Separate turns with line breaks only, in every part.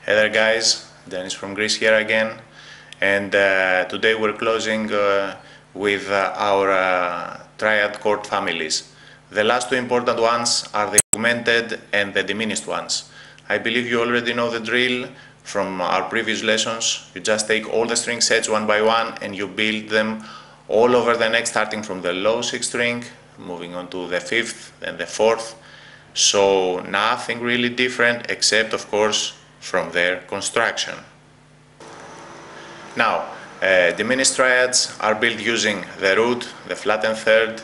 Hey there guys, Dennis from Greece here again, and today we're closing with our triad chord families. The last two important ones are the augmented and the diminished ones. I believe you already know the drill from our previous lessons. You just take all the string sets one by one and you build them all over the neck, starting from the low 6th string, moving on to the 5th and the 4th. So nothing really different except, of course, from their construction. Now, diminished triads are built using the root, the flattened 3rd,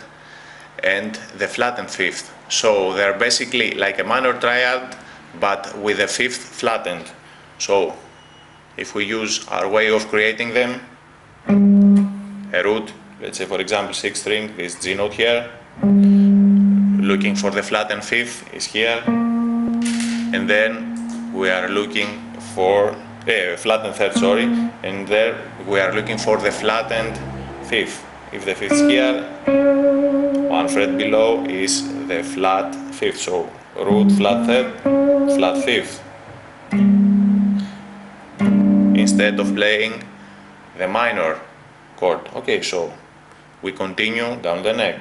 and the flattened 5th. So they're basically like a minor triad, but with the 5th flattened. So if we use our way of creating them, a root, let's say for example 6th string, this G note here, looking for the flattened 5th is here, and then we are looking for flattened 3rd, sorry, and there we are looking for the flattened 5th. If the 5th is here, one fret below is the flat 5th, so root, flat 3rd, flat 5th, instead of playing the minor chord. Okay, so we continue down the neck,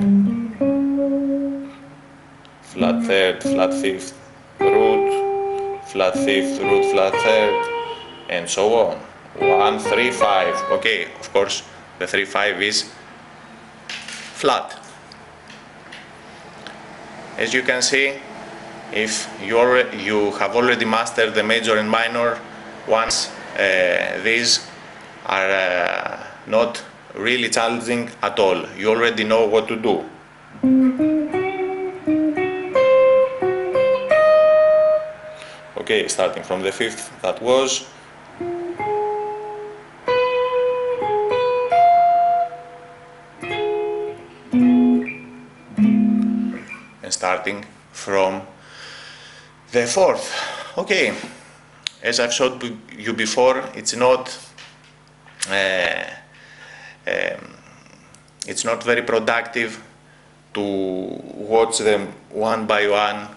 flat 3rd, flat 5th, root, flat 5th, root, flat 3rd, and so on. 1, 3, 5. Okay, of course, the 3, 5 is flat. As you can see, if you have already mastered the major and minor ones, these are not really challenging at all. You already know what to do. Okay, starting from the 5th, that was, and starting from the 4th. Okay, as I've showed you before, it's not very productive to watch them one by one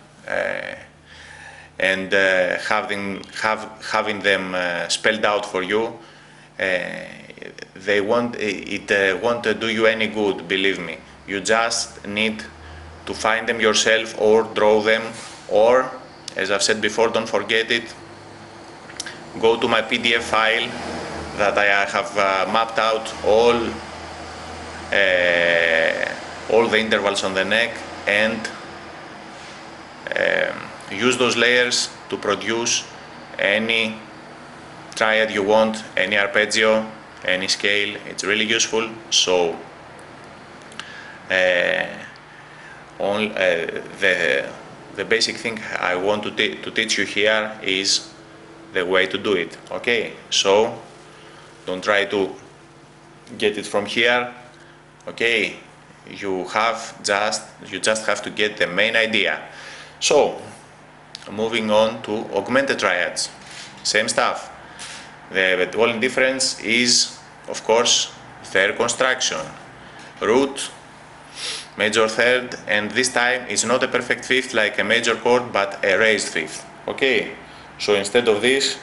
and having them spelled out for you. It won't do you any good, believe me. You just need to find them yourself or draw them, or, as I've said before, don't forget it, go to my PDF file that I have mapped out all the intervals on the neck, and use those layers to produce any triad you want, any arpeggio, any scale. It's really useful. So the basic thing I want to teach you here is the way to do it. Okay, so don't try to get it from here. Okay, you just have to get the main idea. So moving on to augmented triads, same stuff. The only difference is, of course, their construction. Root, major 3rd, and this time it's not a perfect 5th like a major chord, but a raised 5th. Okay, so instead of this,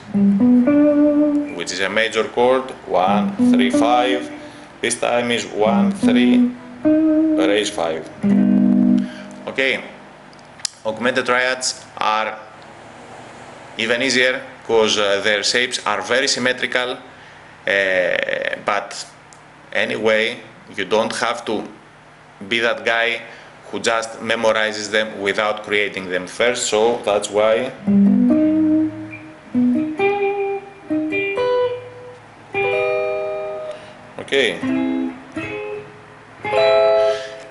which is a major chord, 1, 3, 5, this time is 1, 3, raised 5. Okay, augmented triads are even easier because their shapes are very symmetrical, but anyway, you don't have to be that guy who just memorizes them without creating them first, so that's why okay,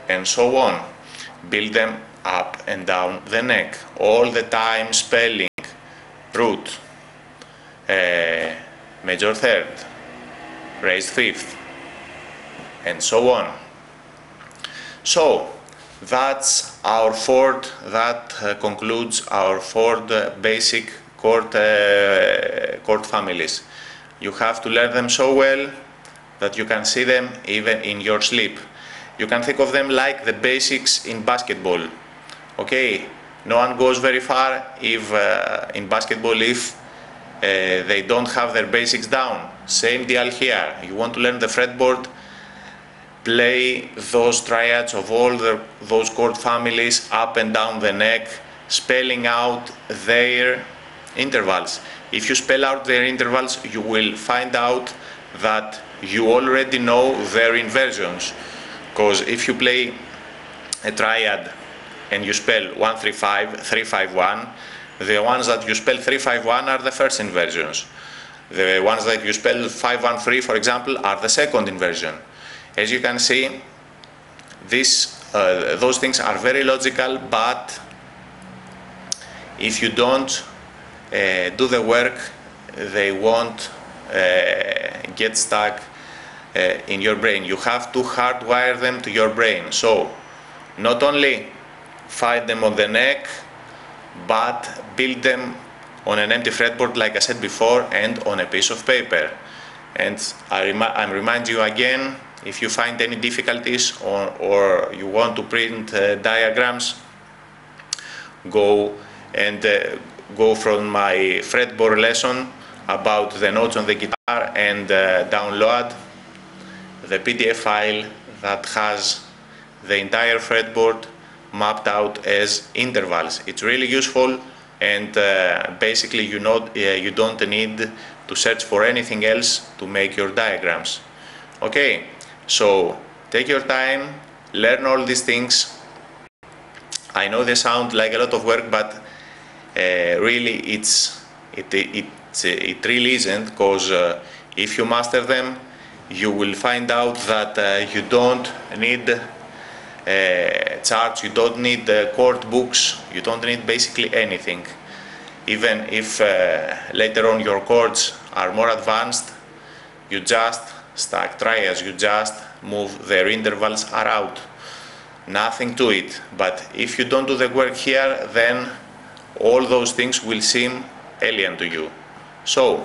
and so on. Build them up and down the neck, all the time spelling root, major 3rd, raised 5th, and so on. So that's our 4th, that concludes our 4 basic chord families. You have to learn them so well that you can see them even in your sleep. You can think of them like the basics in basketball. Okay, no one goes very far if in basketball if they don't have their basics down. Same deal here. You want to learn the fretboard, play those triads of all those chord families up and down the neck, spelling out their intervals. If you spell out their intervals, you will find out that you already know their inversions. Because if you play a triad and you spell 1-3-5, 3-5-1, the ones that you spell 3-5-1 are the first inversions. The ones that you spell 5-1-3, for example, are the second inversion. As you can see, those things are very logical, but if you don't do the work, they won't get stuck in your brain. You have to hardwire them to your brain. So not only find them on the neck, but build them on an empty fretboard, like I said before, and on a piece of paper. And I remind you again, if you find any difficulties or you want to print diagrams, go from my fretboard lesson about the notes on the guitar and download the PDF file that has the entire fretboard mapped out as intervals. It's really useful, and basically you don't need to search for anything else to make your diagrams. Okay, so take your time, learn all these things. I know they sound like a lot of work, but really it really isn't, because if you master them, you will find out that you don't need charts, you don't need chord books, you don't need basically anything. Even if later on your chords are more advanced, you just stack triads, you just move their intervals around. Nothing to it. But if you don't do the work here, then all those things will seem alien to you. So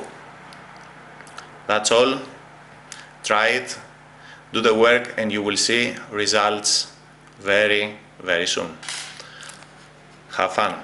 that's all. Try it, do the work, and you will see results very, very soon. Have fun.